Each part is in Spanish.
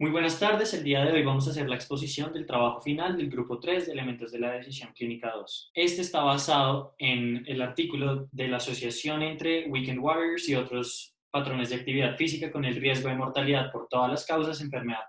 Muy buenas tardes, el día de hoy vamos a hacer la exposición del trabajo final del grupo 3 de elementos de la decisión clínica 2. Este está basado en el artículo de la asociación entre Weekend Warriors y otros patrones de actividad física con el riesgo de mortalidad por todas las causas, enfermedad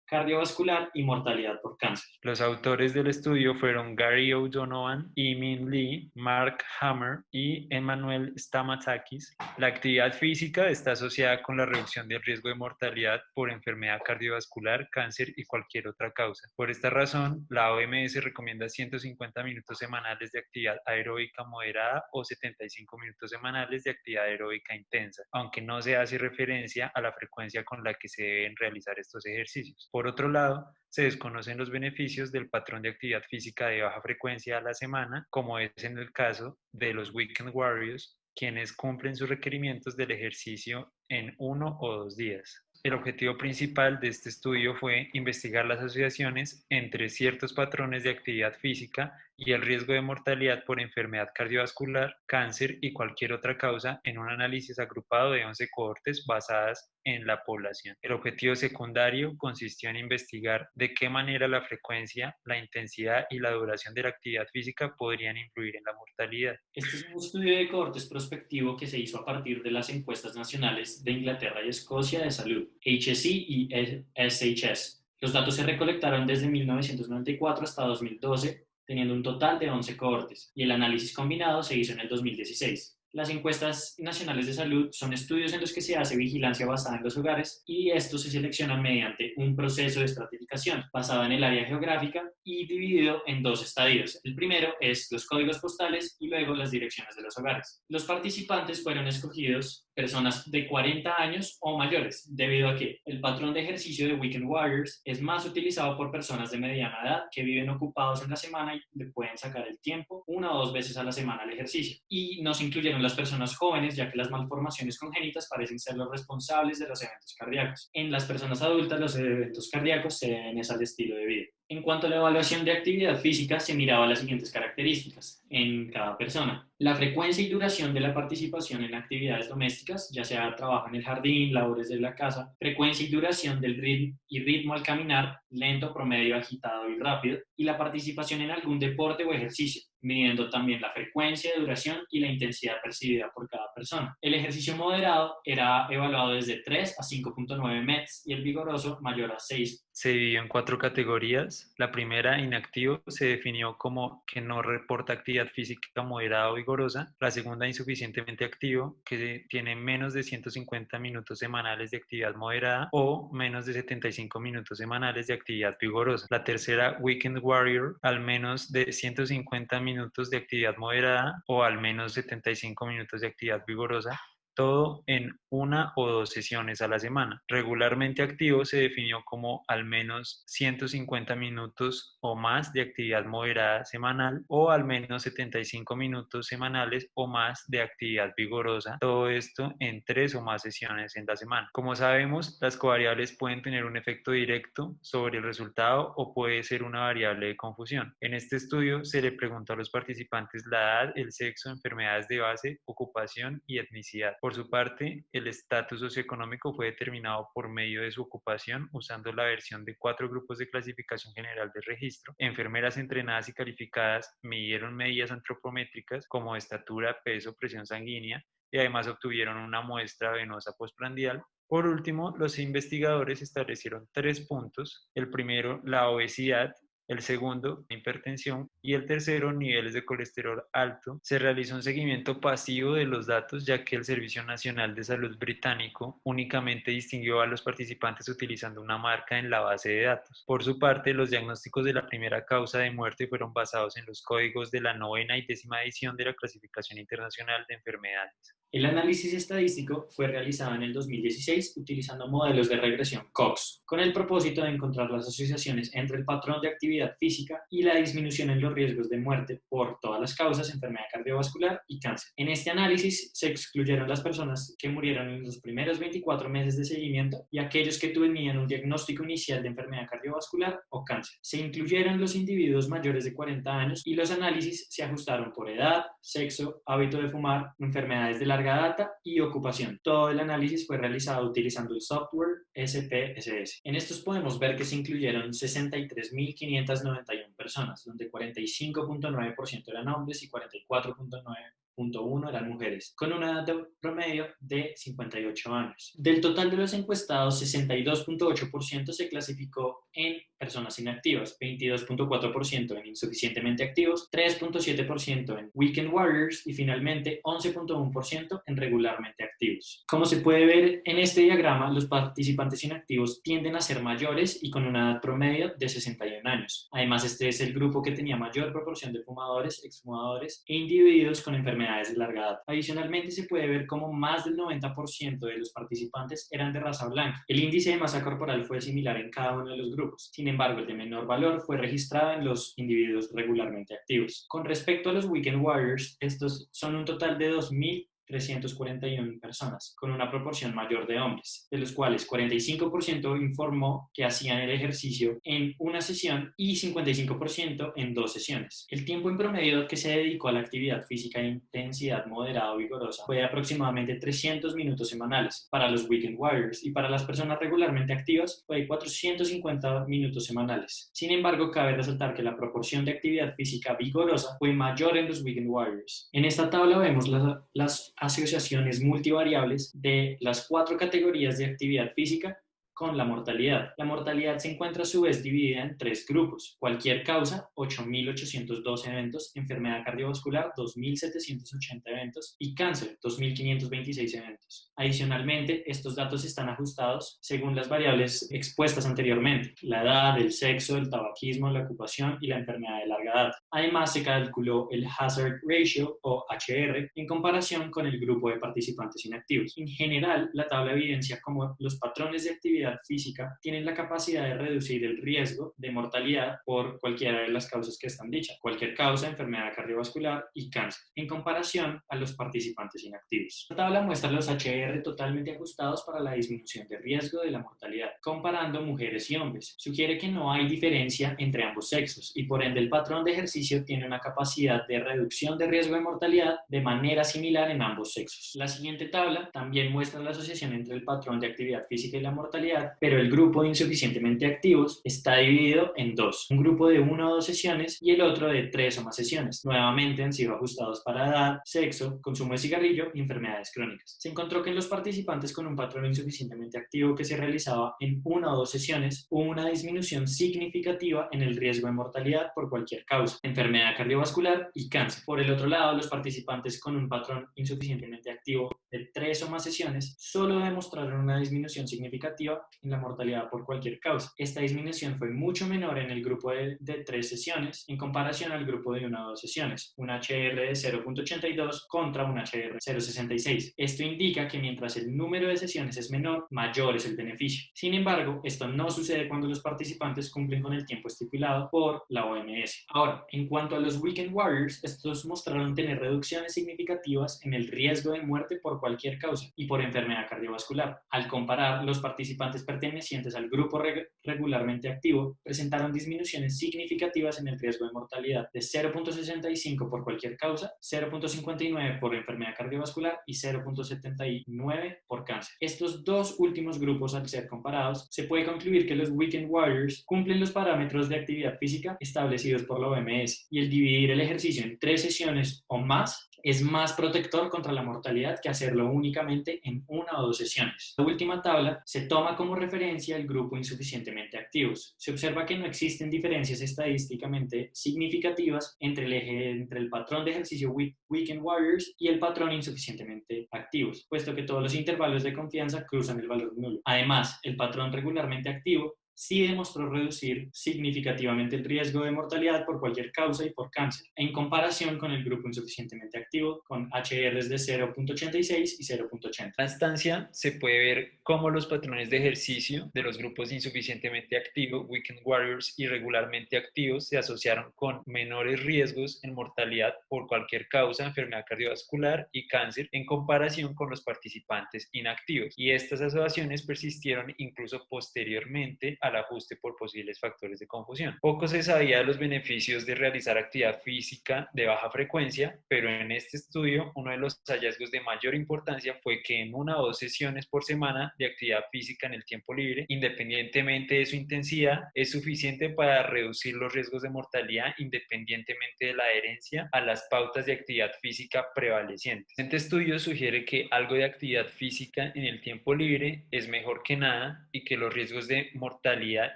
cardiovascular y mortalidad por cáncer. Los autores del estudio fueron Gary O'Donovan, Min Lee, Mark Hammer y Emmanuel Stamatakis. La actividad física está asociada con la reducción del riesgo de mortalidad por enfermedad cardiovascular, cáncer y cualquier otra causa. Por esta razón, la OMS recomienda 150 minutos semanales de actividad aeróbica moderada o 75 minutos semanales de actividad aeróbica intensa, aunque no se hace referencia a la frecuencia con la que se deben realizar estos ejercicios. Por otro lado, se desconocen los beneficios del patrón de actividad física de baja frecuencia a la semana, como es en el caso de los Weekend Warriors, quienes cumplen sus requerimientos del ejercicio en 1 o 2 días. El objetivo principal de este estudio fue investigar las asociaciones entre ciertos patrones de actividad física y el riesgo de mortalidad por enfermedad cardiovascular, cáncer y cualquier otra causa en un análisis agrupado de 11 cohortes basadas en la población. El objetivo secundario consistió en investigar de qué manera la frecuencia, la intensidad y la duración de la actividad física podrían influir en la mortalidad. Este es un estudio de cohortes prospectivo que se hizo a partir de las encuestas nacionales de Inglaterra y Escocia de salud, HSE y SHS. Los datos se recolectaron desde 1994 hasta 2012, teniendo un total de 11 cohortes, y el análisis combinado se hizo en el 2016. Las encuestas nacionales de salud son estudios en los que se hace vigilancia basada en los hogares y estos se seleccionan mediante un proceso de estratificación basado en el área geográfica y dividido en dos estadios. El primero es los códigos postales y luego las direcciones de los hogares. Los participantes fueron escogidos personas de 40 años o mayores, debido a que el patrón de ejercicio de Weekend Warriors es más utilizado por personas de mediana edad que viven ocupados en la semana y le pueden sacar el tiempo 1 o 2 veces a la semana al ejercicio. Y no se incluyeron las personas jóvenes, ya que las malformaciones congénitas parecen ser los responsables de los eventos cardíacos. En las personas adultas, los eventos cardíacos se deben al estilo de vida. En cuanto a la evaluación de actividad física, se miraba las siguientes características en cada persona. La frecuencia y duración de la participación en actividades domésticas, ya sea trabajo en el jardín, labores de la casa, frecuencia y duración del ritmo al caminar, lento, promedio, agitado y rápido, y la participación en algún deporte o ejercicio, midiendo también la frecuencia, duración y la intensidad percibida por cada persona. El ejercicio moderado era evaluado desde 3 a 5.9 METs y el vigoroso mayor a 6. Se dividió en 4 categorías. La primera, inactivo, se definió como que no reporta actividad física moderada o vigorosa. La segunda, insuficientemente activo, que tiene menos de 150 minutos semanales de actividad moderada o menos de 75 minutos semanales de actividad vigorosa. La tercera, Weekend Warrior, al menos de 150 minutos de actividad moderada o al menos 75 minutos de actividad vigorosa, todo en 1 o 2 sesiones a la semana. Regularmente activo se definió como al menos 150 minutos o más de actividad moderada semanal o al menos 75 minutos semanales o más de actividad vigorosa, todo esto en 3 o más sesiones en la semana. Como sabemos, las covariables pueden tener un efecto directo sobre el resultado o puede ser una variable de confusión. En este estudio se le preguntó a los participantes la edad, el sexo, enfermedades de base, ocupación y etnicidad. Por su parte, el estatus socioeconómico fue determinado por medio de su ocupación usando la versión de 4 grupos de clasificación general de registro. Enfermeras entrenadas y calificadas midieron medidas antropométricas como estatura, peso, presión sanguínea y además obtuvieron una muestra venosa postprandial. Por último, los investigadores establecieron 3 puntos. El primero, la obesidad. El segundo, hipertensión, y el tercero, niveles de colesterol alto. Se realizó un seguimiento pasivo de los datos, ya que el Servicio Nacional de Salud británico únicamente distinguió a los participantes utilizando una marca en la base de datos. Por su parte, los diagnósticos de la primera causa de muerte fueron basados en los códigos de la 9ª y 10ª edición de la Clasificación Internacional de Enfermedades. El análisis estadístico fue realizado en el 2016 utilizando modelos de regresión Cox, con el propósito de encontrar las asociaciones entre el patrón de actividad física y la disminución en los riesgos de muerte por todas las causas, enfermedad cardiovascular y cáncer. En este análisis se excluyeron las personas que murieron en los primeros 24 meses de seguimiento y aquellos que tenían un diagnóstico inicial de enfermedad cardiovascular o cáncer. Se incluyeron los individuos mayores de 40 años y los análisis se ajustaron por edad, sexo, hábito de fumar, enfermedades de larga data y ocupación. Todo el análisis fue realizado utilizando el software SPSS. En estos podemos ver que se incluyeron 63.591 personas, donde 45.9% eran hombres y 44.1% eran mujeres, con una edad promedio de 58 años. Del total de los encuestados, 62.8% se clasificó en personas inactivas, 22.4% en insuficientemente activos, 3.7% en weekend warriors y finalmente 11.1% en regularmente activos. Como se puede ver en este diagrama, los participantes inactivos tienden a ser mayores y con una edad promedio de 61 años. Además, este es el grupo que tenía mayor proporción de fumadores, exfumadores e individuos con enfermedades de larga edad. Adicionalmente, se puede ver como más del 90% de los participantes eran de raza blanca. El índice de masa corporal fue similar en cada uno de los grupos. Sin embargo, el de menor valor fue registrado en los individuos regularmente activos. Con respecto a los weekend warriors, estos son un total de 2.341 personas, con una proporción mayor de hombres, de los cuales 45% informó que hacían el ejercicio en una sesión y 55% en 2 sesiones. El tiempo en promedio que se dedicó a la actividad física de intensidad moderada o vigorosa fue de aproximadamente 300 minutos semanales para los weekend warriors y para las personas regularmente activas fue de 450 minutos semanales. Sin embargo, cabe resaltar que la proporción de actividad física vigorosa fue mayor en los weekend warriors. En esta tabla vemos las asociaciones multivariables de las 4 categorías de actividad física con la mortalidad. La mortalidad se encuentra a su vez dividida en 3 grupos: cualquier causa, 8.812 eventos; enfermedad cardiovascular, 2.780 eventos; y cáncer, 2.526 eventos. Adicionalmente, estos datos están ajustados según las variables expuestas anteriormente: la edad, el sexo, el tabaquismo, la ocupación y la enfermedad de larga edad. Además, se calculó el hazard ratio o HR en comparación con el grupo de participantes inactivos. En general, la tabla evidencia cómo los patrones de actividad física tienen la capacidad de reducir el riesgo de mortalidad por cualquiera de las causas que están dichas: cualquier causa, enfermedad cardiovascular y cáncer, en comparación a los participantes inactivos. La tabla muestra los HR totalmente ajustados para la disminución de riesgo de la mortalidad, comparando mujeres y hombres. Sugiere que no hay diferencia entre ambos sexos y por ende el patrón de ejercicio tiene una capacidad de reducción de riesgo de mortalidad de manera similar en ambos sexos. La siguiente tabla también muestra la asociación entre el patrón de actividad física y la mortalidad, pero el grupo de insuficientemente activos está dividido en 2, un grupo de 1 o 2 sesiones y el otro de 3 o más sesiones. Nuevamente han sido ajustados para edad, sexo, consumo de cigarrillo y enfermedades crónicas. Se encontró que en los participantes con un patrón insuficientemente activo que se realizaba en 1 o 2 sesiones hubo una disminución significativa en el riesgo de mortalidad por cualquier causa, enfermedad cardiovascular y cáncer. Por el otro lado, los participantes con un patrón insuficientemente activo de 3 o más sesiones solo demostraron una disminución significativa en la mortalidad por cualquier causa. Esta disminución fue mucho menor en el grupo de 3 sesiones en comparación al grupo de 1 o 2 sesiones, un HR de 0.82 contra un HR 0.66. Esto indica que mientras el número de sesiones es menor, mayor es el beneficio. Sin embargo, esto no sucede cuando los participantes cumplen con el tiempo estipulado por la OMS. Ahora, en cuanto a los weekend warriors, estos mostraron tener reducciones significativas en el riesgo de muerte por cualquier causa y por enfermedad cardiovascular. Al comparar, los participantes pertenecientes al grupo regularmente activo presentaron disminuciones significativas en el riesgo de mortalidad de 0.65 por cualquier causa, 0.59 por enfermedad cardiovascular y 0.79 por cáncer. Estos dos últimos grupos, al ser comparados, se puede concluir que los weekend warriors cumplen los parámetros de actividad física establecidos por la OMS y el dividir el ejercicio en 3 sesiones o más es más protector contra la mortalidad que hacerlo únicamente en 1 o 2 sesiones. La última tabla se toma como referencia el grupo insuficientemente activos. Se observa que no existen diferencias estadísticamente significativas entre el patrón de ejercicio weekend warriors y el patrón insuficientemente activos, puesto que todos los intervalos de confianza cruzan el valor nulo. Además, el patrón regularmente activo sí demostró reducir significativamente el riesgo de mortalidad por cualquier causa y por cáncer, en comparación con el grupo insuficientemente activo, con HRs de 0.86 y 0.80. En la instancia se puede ver cómo los patrones de ejercicio de los grupos insuficientemente activos, weekend warriors y regularmente activos se asociaron con menores riesgos en mortalidad por cualquier causa, enfermedad cardiovascular y cáncer, en comparación con los participantes inactivos. Y estas asociaciones persistieron incluso posteriormente al ajuste por posibles factores de confusión. Poco se sabía de los beneficios de realizar actividad física de baja frecuencia, pero en este estudio uno de los hallazgos de mayor importancia fue que en 1 o 2 sesiones por semana de actividad física en el tiempo libre, independientemente de su intensidad, es suficiente para reducir los riesgos de mortalidad independientemente de la adherencia a las pautas de actividad física prevalecientes. Este estudio sugiere que algo de actividad física en el tiempo libre es mejor que nada y que los riesgos de mortalidad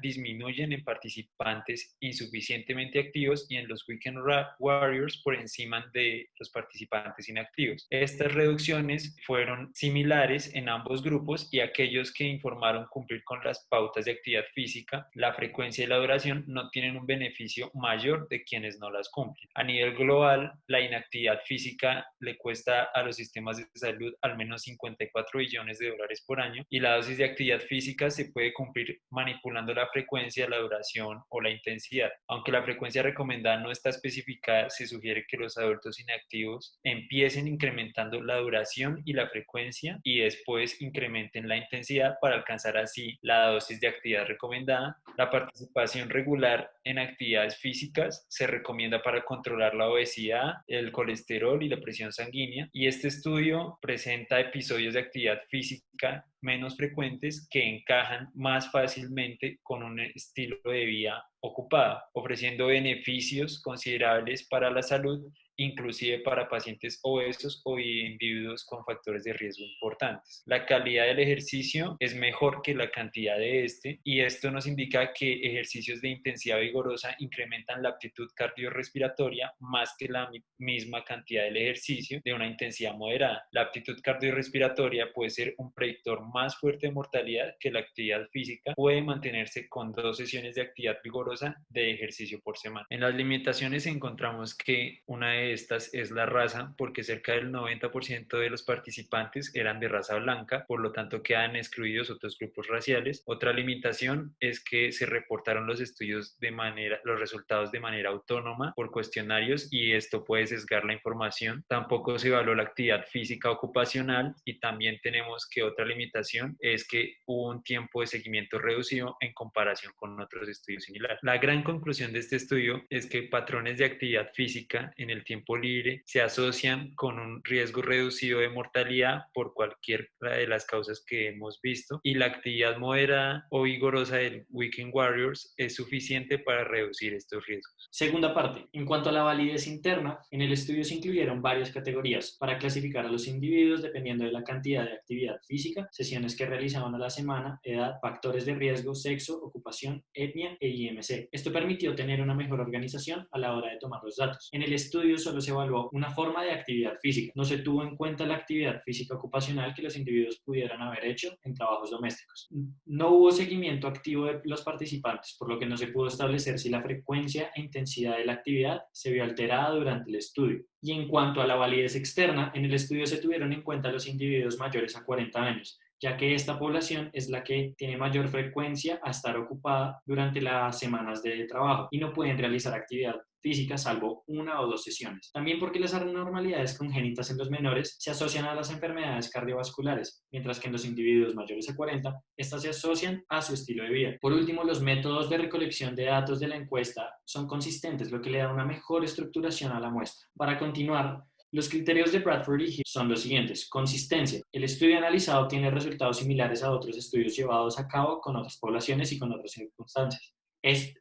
disminuyen en participantes insuficientemente activos y en los weekend warriors por encima de los participantes inactivos. Estas reducciones fueron similares en ambos grupos y aquellos que informaron cumplir con las pautas de actividad física, la frecuencia y la duración no tienen un beneficio mayor de quienes no las cumplen. A nivel global, la inactividad física le cuesta a los sistemas de salud al menos 54 billones de dólares por año y la dosis de actividad física se puede cumplir manipulando la frecuencia, la duración o la intensidad. Aunque la frecuencia recomendada no está especificada, se sugiere que los adultos inactivos empiecen incrementando la duración y la frecuencia y después incrementen la intensidad para alcanzar así la dosis de actividad recomendada. La participación regular en actividades físicas se recomienda para controlar la obesidad, el colesterol y la presión sanguínea, y este estudio presenta episodios de actividad física menos frecuentes que encajan más fácilmente con un estilo de vida ocupado, ofreciendo beneficios considerables para la salud, inclusive para pacientes obesos o individuos con factores de riesgo importantes. La calidad del ejercicio es mejor que la cantidad de este, y esto nos indica que ejercicios de intensidad vigorosa incrementan la aptitud cardiorrespiratoria más que la misma cantidad del ejercicio de una intensidad moderada. La aptitud cardiorrespiratoria puede ser un predictor más fuerte de mortalidad que la actividad física, puede mantenerse con 2 sesiones de actividad vigorosa de ejercicio por semana. En las limitaciones encontramos que una de estas es la raza, porque cerca del 90% de los participantes eran de raza blanca, por lo tanto quedan excluidos otros grupos raciales. Otra limitación es que se reportaron los los resultados de manera autónoma por cuestionarios y esto puede sesgar la información. Tampoco se evaluó la actividad física ocupacional y también tenemos que otra limitación es que hubo un tiempo de seguimiento reducido en comparación con otros estudios similares. La gran conclusión de este estudio es que patrones de actividad física en el tiempo libre se asocian con un riesgo reducido de mortalidad por cualquiera de las causas que hemos visto, y la actividad moderada o vigorosa del Weekend Warriors es suficiente para reducir estos riesgos. Segunda parte. En cuanto a la validez interna, en el estudio se incluyeron varias categorías para clasificar a los individuos dependiendo de la cantidad de actividad física, sesiones que realizaban a la semana, edad, factores de riesgo, sexo, ocupación, etnia e IMC. Esto permitió tener una mejor organización a la hora de tomar los datos. En el estudio solo se evaluó una forma de actividad física. No se tuvo en cuenta la actividad física ocupacional que los individuos pudieran haber hecho en trabajos domésticos. No hubo seguimiento activo de los participantes, por lo que no se pudo establecer si la frecuencia e intensidad de la actividad se vio alterada durante el estudio. Y en cuanto a la validez externa, en el estudio se tuvieron en cuenta los individuos mayores a 40 años, ya que esta población es la que tiene mayor frecuencia a estar ocupada durante las semanas de trabajo y no pueden realizar actividad física salvo 1 o 2 sesiones. También porque las anormalidades congénitas en los menores se asocian a las enfermedades cardiovasculares, mientras que en los individuos mayores a 40, estas se asocian a su estilo de vida. Por último, los métodos de recolección de datos de la encuesta son consistentes, lo que le da una mejor estructuración a la muestra. Para continuar, los criterios de Bradford y Hill son los siguientes. Consistencia. El estudio analizado tiene resultados similares a otros estudios llevados a cabo con otras poblaciones y con otras circunstancias.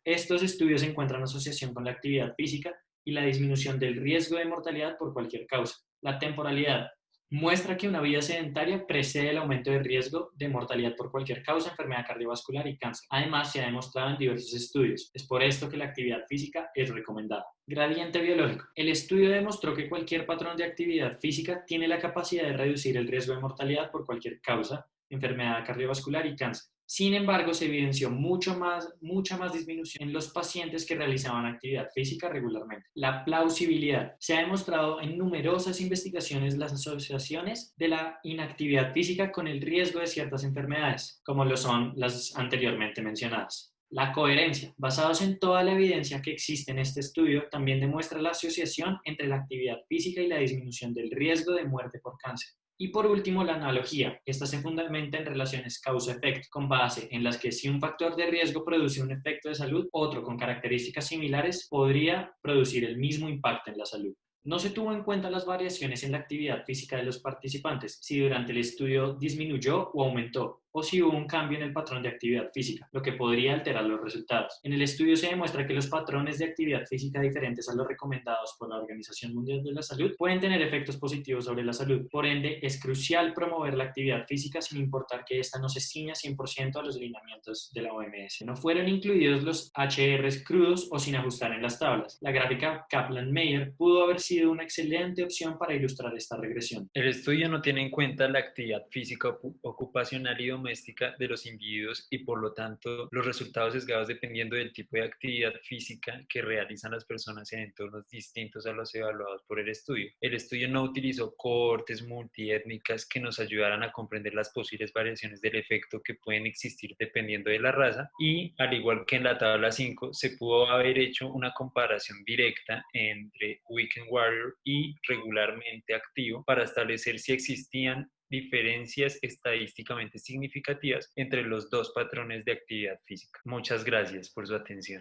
Estos estudios encuentran asociación con la actividad física y la disminución del riesgo de mortalidad por cualquier causa. La temporalidad muestra que una vida sedentaria precede el aumento de riesgo de mortalidad por cualquier causa, enfermedad cardiovascular y cáncer. Además, se ha demostrado en diversos estudios. Es por esto que la actividad física es recomendada. Gradiente biológico. El estudio demostró que cualquier patrón de actividad física tiene la capacidad de reducir el riesgo de mortalidad por cualquier causa, enfermedad cardiovascular y cáncer. Sin embargo, se evidenció mucha más disminución en los pacientes que realizaban actividad física regularmente. La plausibilidad. Se ha demostrado en numerosas investigaciones las asociaciones de la inactividad física con el riesgo de ciertas enfermedades, como lo son las anteriormente mencionadas. La coherencia. Basados en toda la evidencia que existe en este estudio, también demuestra la asociación entre la actividad física y la disminución del riesgo de muerte por cáncer. Y por último, la analogía. Esta se fundamenta en relaciones causa-efecto, con base en las que si un factor de riesgo produce un efecto de salud, otro con características similares podría producir el mismo impacto en la salud. No se tuvo en cuenta las variaciones en la actividad física de los participantes, si durante el estudio disminuyó o aumentó, o si hubo un cambio en el patrón de actividad física, lo que podría alterar los resultados. En el estudio se demuestra que los patrones de actividad física diferentes a los recomendados por la Organización Mundial de la Salud pueden tener efectos positivos sobre la salud. Por ende, es crucial promover la actividad física sin importar que ésta no se ciña 100% a los lineamientos de la OMS. No fueron incluidos los HRs crudos o sin ajustar en las tablas. La gráfica Kaplan-Meier pudo haber sido una excelente opción para ilustrar esta regresión. El estudio no tiene en cuenta la actividad física ocupacional y doméstica de los individuos y por lo tanto los resultados sesgados dependiendo del tipo de actividad física que realizan las personas en entornos distintos a los evaluados por el estudio. El estudio no utilizó cohortes multiétnicas que nos ayudaran a comprender las posibles variaciones del efecto que pueden existir dependiendo de la raza y, al igual que en la tabla 5, se pudo haber hecho una comparación directa entre Weekend Warrior y regularmente activo para establecer si existían diferencias estadísticamente significativas entre los dos patrones de actividad física. Muchas gracias por su atención.